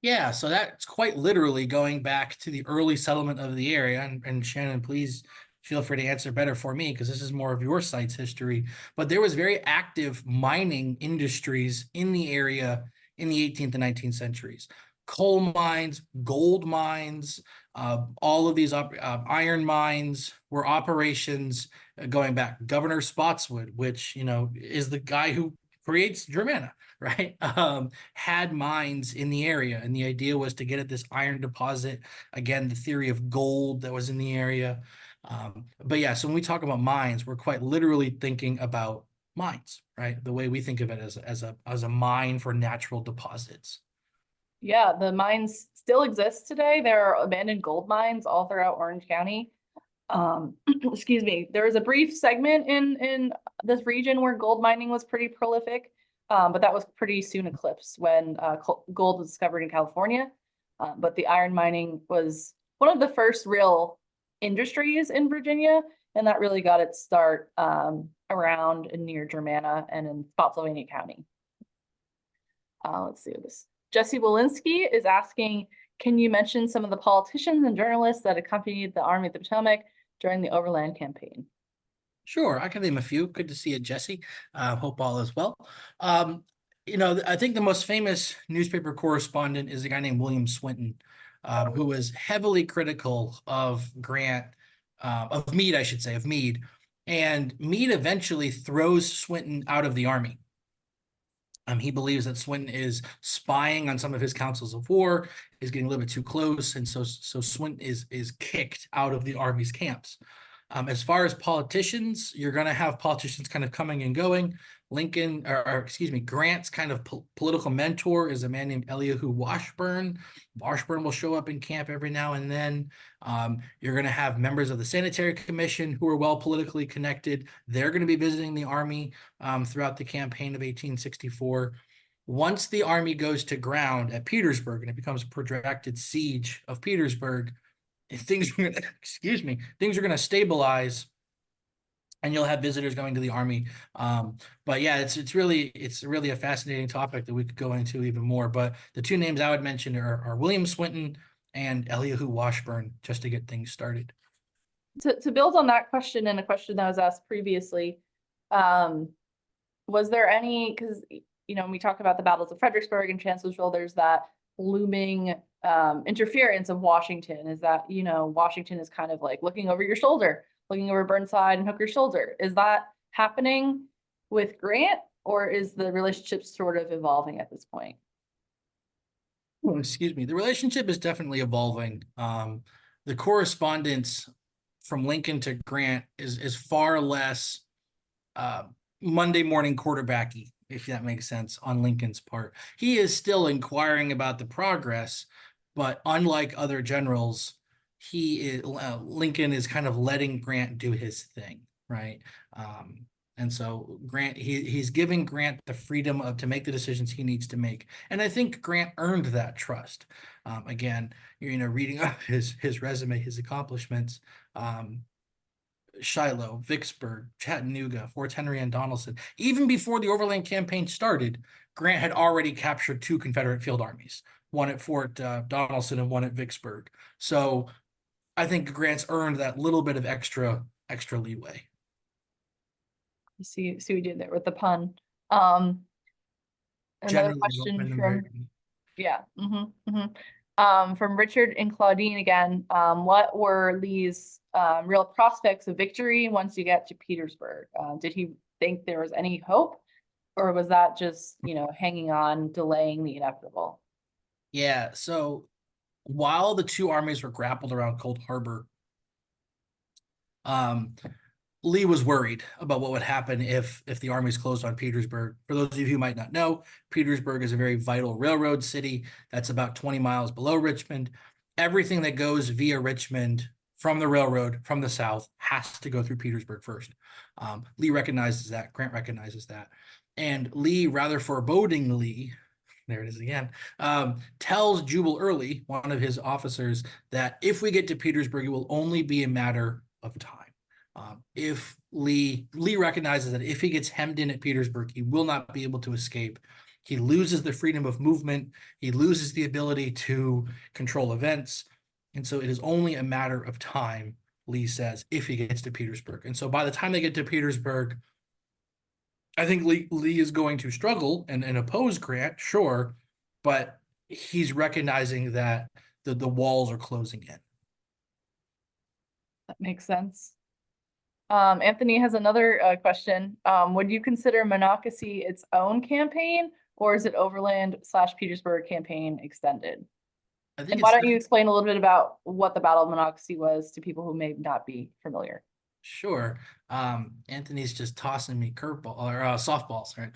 Yeah, so that's quite literally going back to the early settlement of the area. And Shannon, please feel free to answer better for me because this is more of your site's history. But there was very active mining industries in the area in the 18th and 19th centuries. Coal mines, gold mines, all of these iron mines were operations going back. Governor Spotswood, which, is the guy who creates Germanna, right? Had mines in the area, and the idea was to get at this iron deposit. Again, the theory of gold that was in the area. But yeah, so when we talk about mines, we're quite literally thinking about mines, right? The way we think of it as a mine for natural deposits. Yeah, the mines still exist today. There are abandoned gold mines all throughout Orange County. Excuse me. There was a brief segment in this region where gold mining was pretty prolific, but that was pretty soon eclipsed when gold was discovered in California. But the iron mining was one of the first real industries in Virginia, and that really got its start around and near Germanna and in Spotsylvania County. Let's see this. Jesse Walensky is asking, can you mention some of the politicians and journalists that accompanied the Army of the Potomac during the Overland Campaign? Sure, I can name a few. Good to see you, Jesse. Hope all is well. I think the most famous newspaper correspondent is a guy named William Swinton, who was heavily critical of Grant, of Meade, I should say, of Meade. And Meade eventually throws Swinton out of the army. He believes that Swinton is spying on some of his councils of war, is getting a little bit too close, and so Swinton is kicked out of the army's camps. As far as politicians, you're going to have politicians kind of coming and going. Lincoln, or excuse me, Grant's kind of political mentor is a man named Elihu Washburn. Washburn will show up in camp every now and then. You're going to have members of the Sanitary Commission who are well politically connected. They're going to be visiting the army throughout the campaign of 1864. Once the army goes to ground at Petersburg and it becomes a protracted siege of Petersburg, things are gonna, excuse me, things are going to stabilize, and you'll have visitors going to the army. But yeah, it's really a fascinating topic that we could go into even more. But the two names I would mention are William Swinton and Elihu Washburn, just to get things started. To build on that question and a question that was asked previously, was there any, because when we talk about the battles of Fredericksburg and Chancellorsville, there's that looming interference of Washington. Is that Washington is kind of like looking over your shoulder, looking over Burnside and Hooker's shoulder. Is that happening with Grant, or is the relationship sort of evolving at this point? Oh, excuse me. The relationship is definitely evolving. The correspondence from Lincoln to Grant is far less Monday morning quarterbacky, if that makes sense, on Lincoln's part. He is still inquiring about the progress, but unlike other generals, Lincoln is kind of letting Grant do his thing, right? And so Grant, he's giving Grant the freedom to make the decisions he needs to make, and I think Grant earned that trust. Again, reading up his resume, his accomplishments. Shiloh, Vicksburg, Chattanooga, Fort Henry, and Donelson. Even before the Overland Campaign started, Grant had already captured 2 Confederate field armies, one at Fort Donelson and one at Vicksburg. So I think Grant's earned that little bit of extra leeway. You see what we did there with the pun. Another Generally, question from yeah. From Richard and Claudine again. What were Lee's real prospects of victory once you get to Petersburg? Did he think there was any hope, or was that just hanging on, delaying the inevitable? Yeah. So while the two armies were grappled around Cold Harbor, Lee was worried about what would happen if the armies closed on Petersburg. For those of you who might not know, Petersburg is a very vital railroad city that's about 20 miles below Richmond. Everything that goes via Richmond from the railroad from the south has to go through Petersburg first. Lee recognizes that. Grant recognizes that. And Lee, rather forebodingly, there it is again, tells Jubal Early, one of his officers, that if we get to Petersburg, it will only be a matter of time. If Lee recognizes that if he gets hemmed in at Petersburg, he will not be able to escape. He loses the freedom of movement. He loses the ability to control events. And so it is only a matter of time, Lee says, if he gets to Petersburg. And so by the time they get to Petersburg, I think Lee is going to struggle and oppose Grant, sure, but he's recognizing that the walls are closing in. That makes sense. Anthony has another question. Would you consider Monocacy its own campaign, or is it Overland/Petersburg campaign extended? I think And it's why don't you explain a little bit about what the Battle of Monocacy was to people who may not be familiar? Sure. Anthony's just tossing me curveball or softballs, right?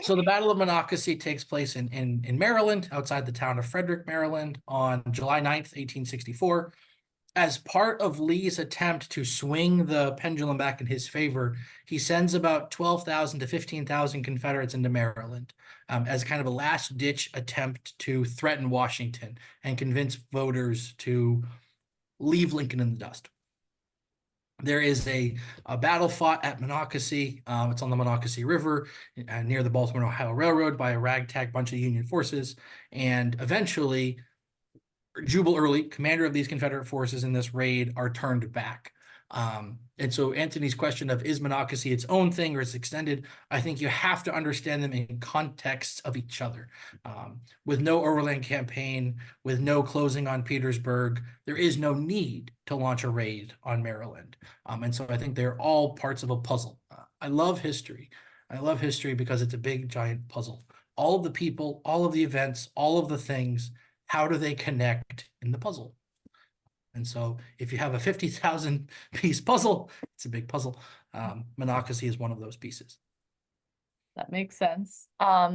So the Battle of Monocacy takes place in Maryland, outside the town of Frederick, Maryland, on July 9th, 1864. As part of Lee's attempt to swing the pendulum back in his favor, he sends about 12,000 to 15,000 Confederates into Maryland as kind of a last-ditch attempt to threaten Washington and convince voters to leave Lincoln in the dust. There is a battle fought at Monocacy. It's on the Monocacy River near the Baltimore, Ohio Railroad by a ragtag bunch of Union forces. And eventually, Jubal Early, commander of these Confederate forces in this raid, are turned back. And so Anthony's question of is Monocacy its own thing or is it extended? I think you have to understand them in context of each other. With no Overland Campaign, with no closing on Petersburg, there is no need to launch a raid on Maryland. And so I think they're all parts of a puzzle. I love history. I love history because it's a big, giant puzzle. All of the people, all of the events, all of the things, how do they connect in the puzzle? And so if you have a 50,000 piece puzzle, it's a big puzzle. Monocacy is one of those pieces. That makes sense.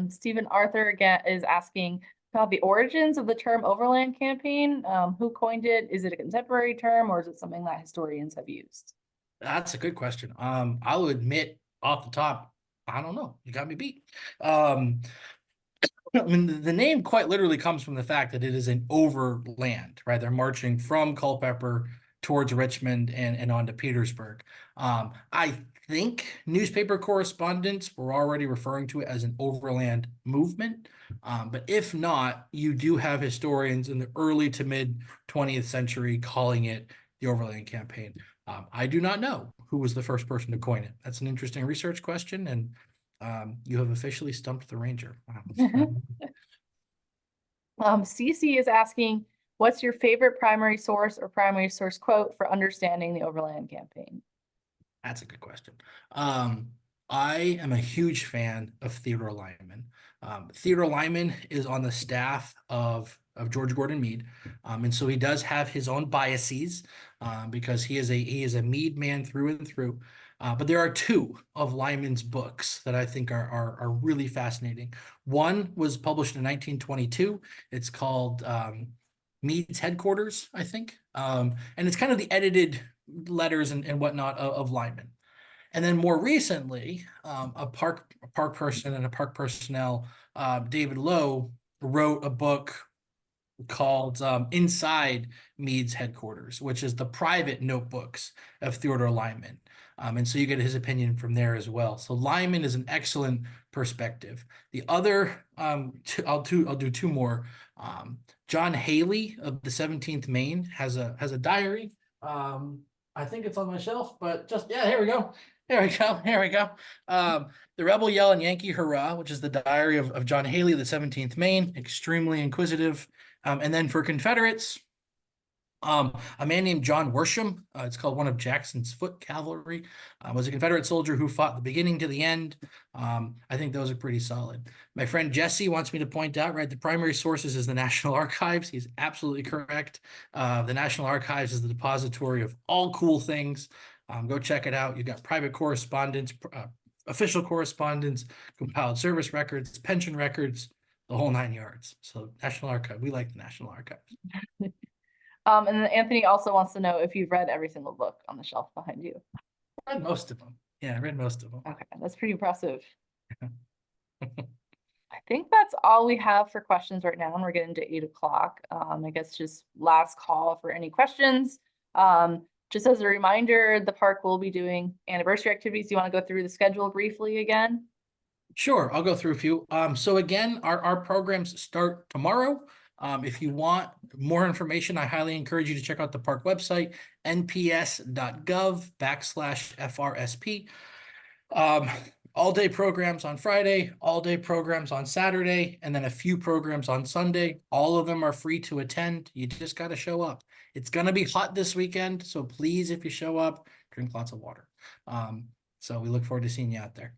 Stephen Arthur again is asking about the origins of the term Overland Campaign. Who coined it? Is it a contemporary term or is it something that historians have used? That's a good question. I'll admit off the top, I don't know. You got me beat. I mean, the name quite literally comes from the fact that it is an overland, right? They're marching from Culpeper towards Richmond and on to Petersburg. I think newspaper correspondents were already referring to it as an overland movement. But if not, you do have historians in the early to mid 20th century calling it the Overland Campaign. I do not know who was the first person to coin it. That's an interesting research question, and you have officially stumped the ranger. Cece is asking, what's your favorite primary source or primary source quote for understanding the Overland Campaign? That's a good question. I am a huge fan of Theodore Lyman. Theodore Lyman is on the staff of George Gordon Meade, and so he does have his own biases because he is a Meade man through and through. But there are two of Lyman's books that I think are really fascinating. One was published in 1922. It's called Meade's Headquarters, I think, and it's kind of the edited letters and whatnot of Lyman. And then more recently, a park person and a park personnel, David Lowe, wrote a book called Inside Meade's Headquarters, which is the private notebooks of Theodore Lyman. And so you get his opinion from there as well. So Lyman is an excellent perspective. The other, I'll do two more. John Haley of the 17th Maine has a diary. I think it's on my shelf, but yeah, here we go. Here we go. The Rebel Yell and Yankee Hurrah, which is the diary of John Haley of the 17th Maine, extremely inquisitive. And then for Confederates, a man named John Worsham, it's called One of Jackson's Foot Cavalry, was a Confederate soldier who fought the beginning to the end. I think those are pretty solid. My friend Jesse wants me to point out, right, the primary sources is the National Archives. He's absolutely correct. The National Archives is the depository of all cool things. Go check it out. You've got private correspondence, official correspondence, compiled service records, pension records, the whole 9 yards. So National Archive, we like the National Archives. And then Anthony also wants to know if you've read every single book on the shelf behind you. I read most of them. Yeah, I read most of them. Okay, that's pretty impressive. I think that's all we have for questions right now, and we're getting to 8 o'clock. I guess just last call for any questions. Just as a reminder, the park will be doing anniversary activities. Do you want to go through the schedule briefly again? Sure, I'll go through a few. So again, our programs start tomorrow. If you want more information, I highly encourage you to check out the park website, nps.gov/FRSP. Um, all day programs on Friday, all day programs on Saturday, and then a few programs on Sunday. All of them are free to attend. You just got to show up. It's going to be hot this weekend, so please, if you show up, drink lots of water. So we look forward to seeing you out there.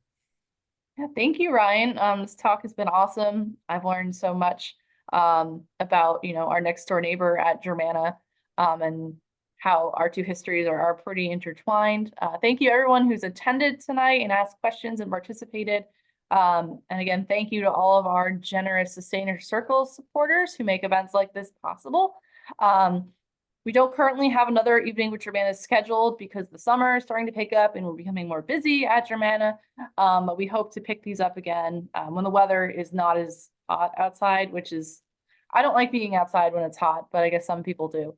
Yeah, thank you, Ryan. This talk has been awesome. I've learned so much about, our next door neighbor at Germanna, and how our two histories are pretty intertwined. Thank you everyone who's attended tonight and asked questions and participated. And again, thank you to all of our generous Sustainer Circle supporters who make events like this possible. We don't currently have another evening with Germanna scheduled because the summer is starting to pick up and we're becoming more busy at Germanna. But we hope to pick these up again when the weather is not as hot outside, which is, I don't like being outside when it's hot, but I guess some people do.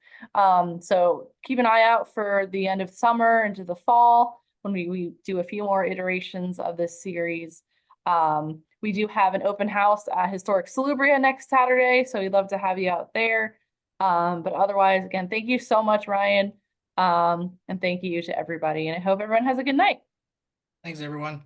So keep an eye out for the end of summer into the fall when we do a few more iterations of this series. We do have an open house at Historic Salubria next Saturday, so we'd love to have you out there. But otherwise, again, thank you so much, Ryan. And thank you to everybody. And I hope everyone has a good night. Thanks, everyone.